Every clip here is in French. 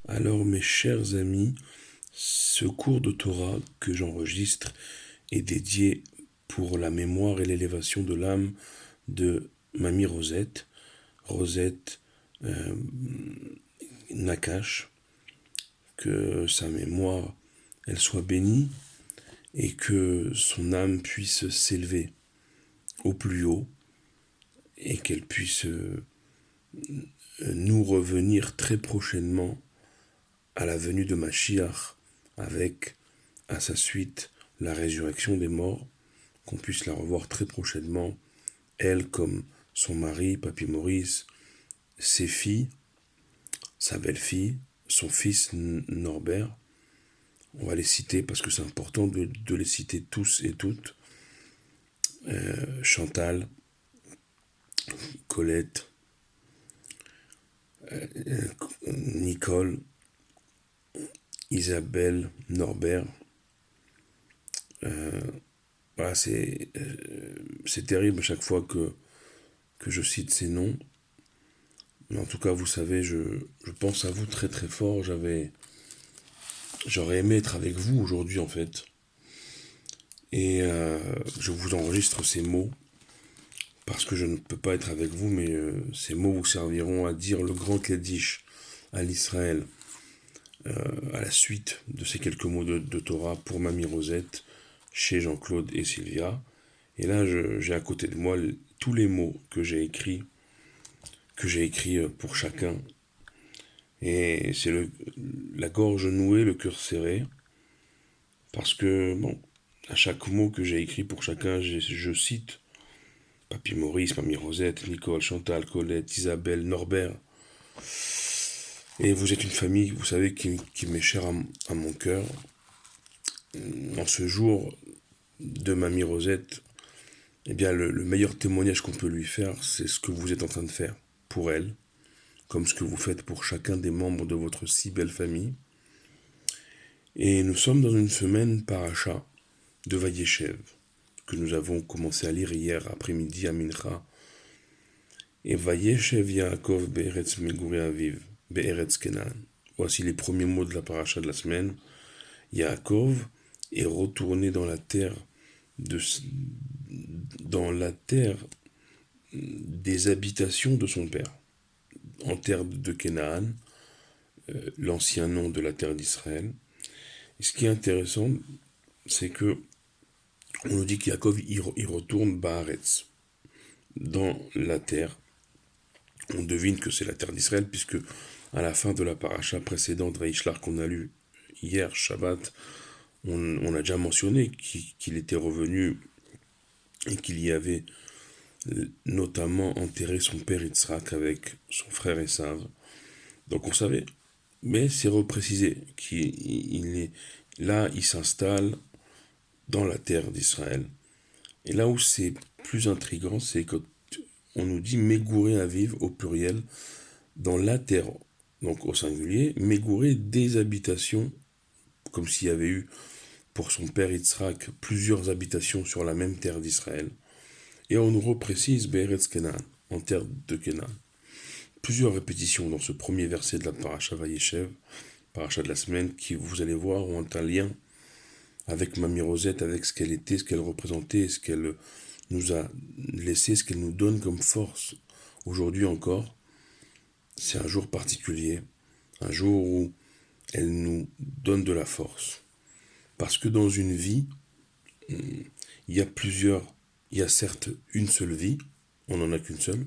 Alors, mes chers amis, ce cours de Torah que j'enregistre est dédié pour la mémoire et l'élévation de l'âme de Mamie Rosette, Rosette Nakash, que sa mémoire elle soit bénie et que son âme puisse s'élever au plus haut et qu'elle puisse nous revenir très prochainement à la venue de Mashiach avec à sa suite la résurrection des morts, qu'on puisse la revoir très prochainement, elle comme son mari, Papy Maurice, ses filles, sa belle-fille, son fils Norbert. On va les citer parce que c'est important de les citer tous et toutes. Chantal, Colette, Nicole, Isabelle, Norbert. Voilà, c'est terrible à chaque fois que je cite ces noms. Mais en tout cas, vous savez, je pense à vous très très fort. J'aurais aimé être avec vous aujourd'hui en fait. Et je vous enregistre ces mots parce que je ne peux pas être avec vous, mais ces mots vous serviront à dire le grand Kaddish à l'Israël à la suite de ces quelques mots de Torah pour Mamie Rosette, chez Jean-Claude et Sylvia. Et là, j'ai à côté de moi tous les mots que j'ai écrits pour chacun. Et c'est la gorge nouée, le cœur serré, parce que, bon, à chaque mot que j'ai écrit pour chacun, je cite Papy Maurice, Mamie Rosette, Nicole, Chantal, Colette, Isabelle, Norbert. Et vous êtes une famille, vous savez, qui m'est chère à mon cœur. En ce jour de Mamie Rosette, eh bien, le meilleur témoignage qu'on peut lui faire, c'est ce que vous êtes en train de faire pour elle, comme ce que vous faites pour chacun des membres de votre si belle famille. Et nous sommes dans une semaine paracha de Vayeshev, que nous avons commencé à lire hier après-midi à Mincha. Et Vayeshev Yaakov Be'eretz Megurei Aviv, Be'eretz Kenan. Voici les premiers mots de la paracha de la semaine. Yaakov est retourné dans la terre des habitations de son père, en terre de Canaan, l'ancien nom de la terre d'Israël. Et ce qui est intéressant, c'est que on nous dit qu'Yaakov il retourne Baaretz, dans la terre. On devine que c'est la terre d'Israël, puisque à la fin de la paracha précédente, Vaishlar, qu'on a lu hier, Shabbat, on a déjà mentionné qu'il était revenu et qu'il y avait notamment enterré son père Yitzhak avec son frère Esav. Donc on savait, mais c'est reprécisé qu'il est là, il s'installe dans la terre d'Israël. Et là où c'est plus intriguant, c'est que on nous dit Mégouré à vivre au pluriel dans la terre, donc au singulier, Mégouré des habitations, comme s'il y avait eu pour son père Yitzhak plusieurs habitations sur la même terre d'Israël. Et on nous reprécise Be'eretz Kenan, en terre de Kenan. Plusieurs répétitions dans ce premier verset de la paracha Vayeshev, paracha de la semaine, qui, vous allez voir, ont un lien avec Mamie Rosette, avec ce qu'elle était, ce qu'elle représentait, ce qu'elle nous a laissé, ce qu'elle nous donne comme force. Aujourd'hui encore, c'est un jour particulier, un jour où elle nous donne de la force. Parce que dans une vie, il y a certes une seule vie, on n'en a qu'une seule,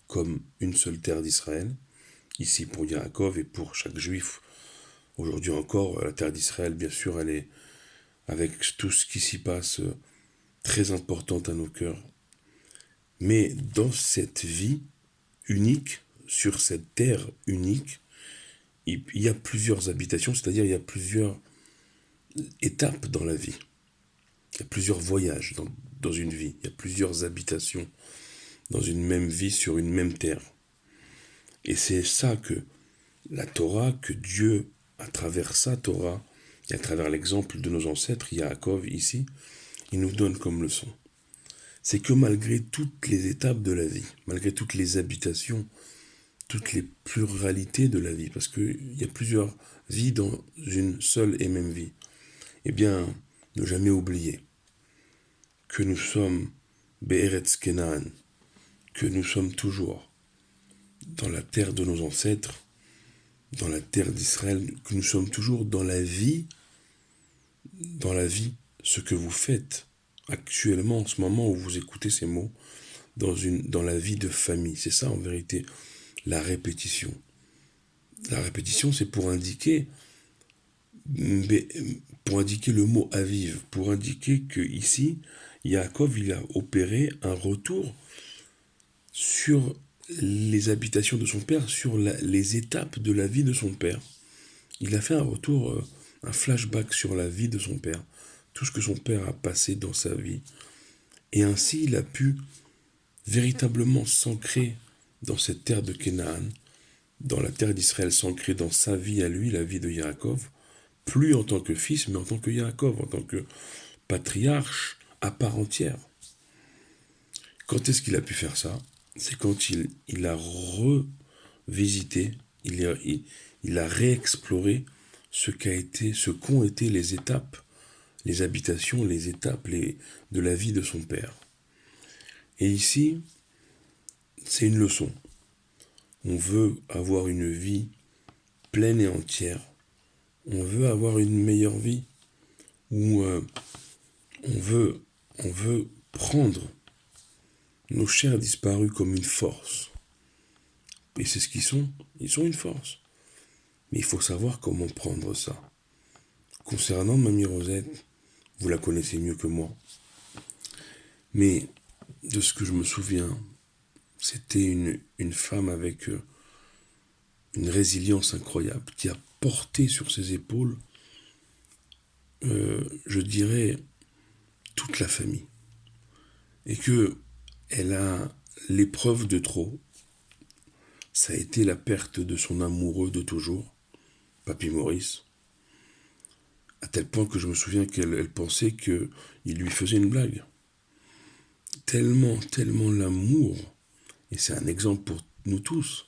comme une seule terre d'Israël, ici pour Yaakov et pour chaque juif. Aujourd'hui encore, la terre d'Israël, bien sûr, elle est, avec tout ce qui s'y passe, très importante à nos cœurs. Mais dans cette vie unique, sur cette terre unique, il y a plusieurs habitations, c'est-à-dire il y a plusieurs étapes dans la vie. Il y a plusieurs voyages dans une vie, il y a plusieurs habitations dans une même vie sur une même terre. Et c'est ça que la Torah, que Dieu, à travers sa Torah, et à travers l'exemple de nos ancêtres, Yaakov ici, il nous donne comme leçon. C'est que malgré toutes les étapes de la vie, malgré toutes les habitations toutes les pluralités de la vie, parce qu'il y a plusieurs vies dans une seule et même vie. Eh bien, ne jamais oublier que nous sommes Be'eretz Kenaan, que nous sommes toujours dans la terre de nos ancêtres, dans la terre d'Israël, que nous sommes toujours dans la vie, ce que vous faites actuellement, en ce moment où vous écoutez ces mots, dans la vie de famille. C'est ça en vérité, la répétition. La répétition, c'est pour indiquer le mot aviv, pour indiquer que ici, Yaakov, il a opéré un retour sur les habitations de son père, sur les étapes de la vie de son père. Il a fait un retour, un flashback sur la vie de son père, tout ce que son père a passé dans sa vie. Et ainsi, il a pu véritablement s'ancrer dans cette terre de Canaan, dans la terre d'Israël, s'ancrer dans sa vie à lui, la vie de Yaakov, plus en tant que fils, mais en tant que Yaakov, en tant que patriarche à part entière. Quand est-ce qu'il a pu faire ça? C'est quand il a revisité, il a réexploré ce qu'ont été les étapes, les habitations, les étapes de la vie de son père. Et ici, c'est une leçon. On veut avoir une vie pleine et entière. On veut avoir une meilleure vie. Où on veut prendre nos chers disparus comme une force. Et c'est ce qu'ils sont. Ils sont une force. Mais il faut savoir comment prendre ça. Concernant Mamie Rosette, vous la connaissez mieux que moi. Mais de ce que je me souviens, c'était une femme avec une résilience incroyable, qui a porté sur ses épaules, je dirais, toute la famille. Et que elle a l'épreuve de trop. Ça a été la perte de son amoureux de toujours, Papy Maurice, à tel point que je me souviens qu'elle pensait qu'il lui faisait une blague. Tellement l'amour, et c'est un exemple pour nous tous.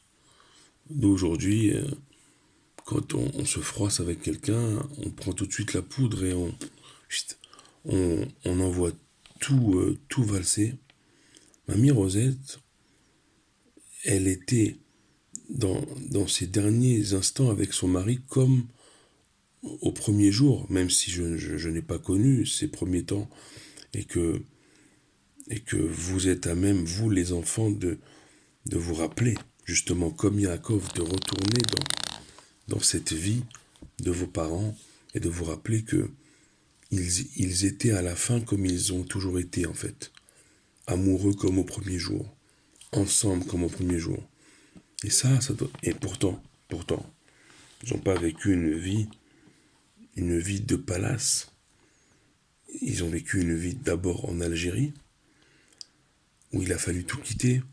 Nous aujourd'hui, quand on se froisse avec quelqu'un, on prend tout de suite la poudre et on envoie tout valser. Mamie Rosette, elle était dans ses derniers instants avec son mari comme au premier jour, même si je n'ai pas connu ces premiers temps, et que vous êtes à même, vous les enfants, de vous rappeler, justement comme Yaakov, de retourner dans cette vie de vos parents, et de vous rappeler que ils étaient à la fin comme ils ont toujours été en fait, amoureux comme au premier jour, ensemble comme au premier jour. Et ça doit... Et pourtant, ils n'ont pas vécu une vie de palace. Ils ont vécu une vie d'abord en Algérie, où il a fallu tout quitter,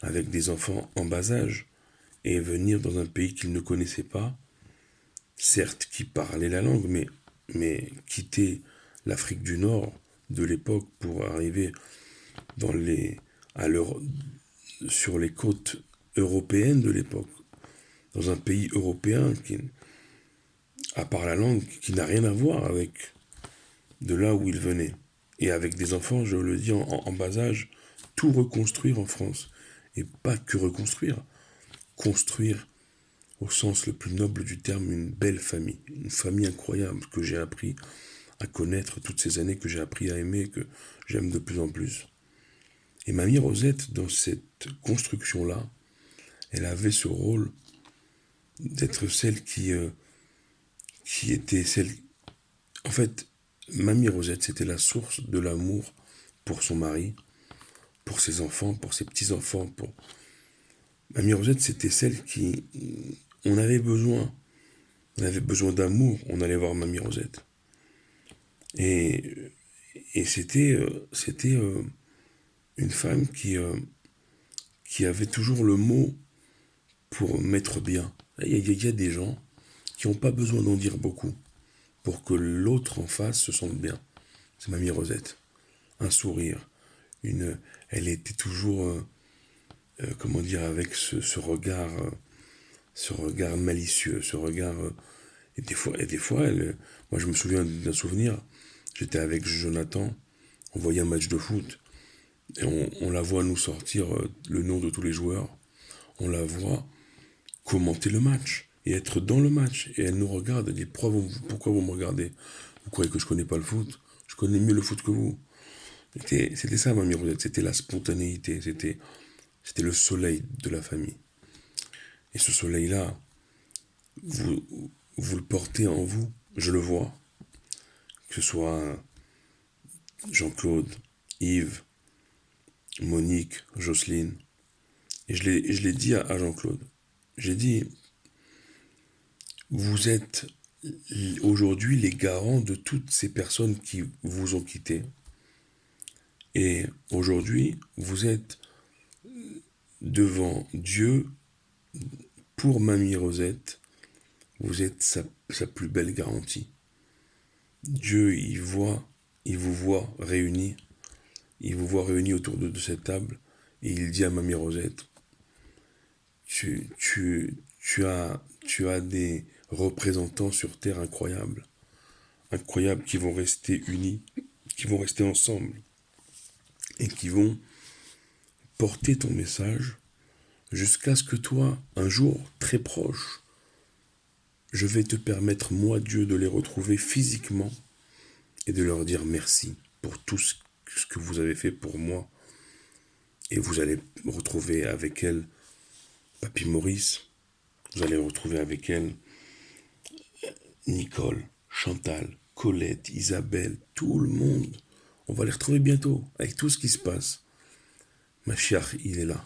avec des enfants en bas âge, et venir dans un pays qu'ils ne connaissaient pas, certes qui parlait la langue, mais quitter l'Afrique du Nord de l'époque pour arriver sur les côtes européennes de l'époque, dans un pays européen qui, à part la langue, qui n'a rien à voir avec de là où il venait. Et avec des enfants, je le dis, en bas âge, tout reconstruire en France. Et pas que reconstruire, construire au sens le plus noble du terme, une belle famille. Une famille incroyable que j'ai appris à connaître toutes ces années, que j'ai appris à aimer, que j'aime de plus en plus. Et Mamie Rosette, dans cette construction-là, elle avait ce rôle d'être celle qui était celle... En fait, Mamie Rosette, c'était la source de l'amour pour son mari, pour ses enfants, pour ses petits-enfants. Mamie Rosette, c'était celle qui... On avait besoin d'amour, on allait voir Mamie Rosette. Et c'était une femme qui avait toujours le mot pour mettre bien. Il y a des gens qui n'ont pas besoin d'en dire beaucoup pour que l'autre en face se sente bien. C'est Mamie Rosette. Un sourire. Elle était toujours comment dire, avec ce regard malicieux, ce regard... et des fois moi je me souviens d'un souvenir, j'étais avec Jonathan, on voyait un match de foot, et on la voit nous sortir le nom de tous les joueurs, on la voit commenter le match, et être dans le match, et elle nous regarde, elle dit pourquoi vous me regardez? Vous croyez que je connais pas le foot? Je connais mieux le foot que vous. C'était ça, Mamie Rosette, c'était la spontanéité, c'était le soleil de la famille. Et ce soleil-là, vous, vous le portez en vous, je le vois, que ce soit Jean-Claude, Yves, Monique, Jocelyne. Et je l'ai dit à Jean-Claude. J'ai dit, vous êtes aujourd'hui les garants de toutes ces personnes qui vous ont quitté. Et aujourd'hui, vous êtes devant Dieu pour Mamie Rosette. Vous êtes sa plus belle garantie. Dieu, il vous voit réunis. Il vous voit réunis autour de cette table. Et il dit à Mamie Rosette, tu as des représentants sur terre incroyables. Incroyables qui vont rester unis, qui vont rester ensemble. Et qui vont porter ton message jusqu'à ce que toi, un jour très proche, je vais te permettre, moi Dieu, de les retrouver physiquement et de leur dire merci pour tout ce que vous avez fait pour moi. Et vous allez retrouver avec elle Papy Maurice, vous allez retrouver avec elle Nicole, Chantal, Colette, Isabelle, tout le monde. On va les retrouver bientôt, avec tout ce qui se passe. Machiach, il est là.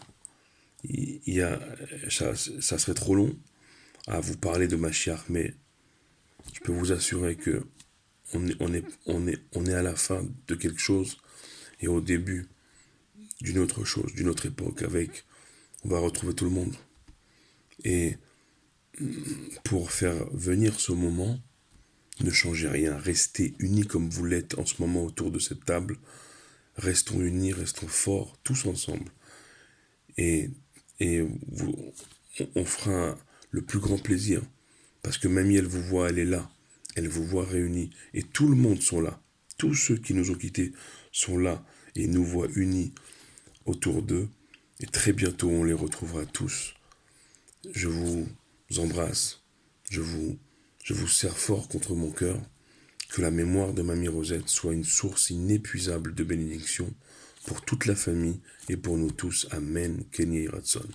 Ça serait trop long à vous parler de Machiach, mais je peux vous assurer que on est à la fin de quelque chose et au début d'une autre chose, d'une autre époque, on va retrouver tout le monde. Et pour faire venir ce moment, ne changez rien, restez unis comme vous l'êtes en ce moment autour de cette table, restons unis, restons forts, tous ensemble. Et on fera le plus grand plaisir, parce que Mamie, elle vous voit, elle est là, elle vous voit réunis, et tout le monde sont là, tous ceux qui nous ont quittés sont là, et nous voient unis autour d'eux, et très bientôt on les retrouvera tous. Je vous embrasse, je vous serre fort contre mon cœur, que la mémoire de Mamie Rosette soit une source inépuisable de bénédiction pour toute la famille et pour nous tous. Amen. Kenny Ratson.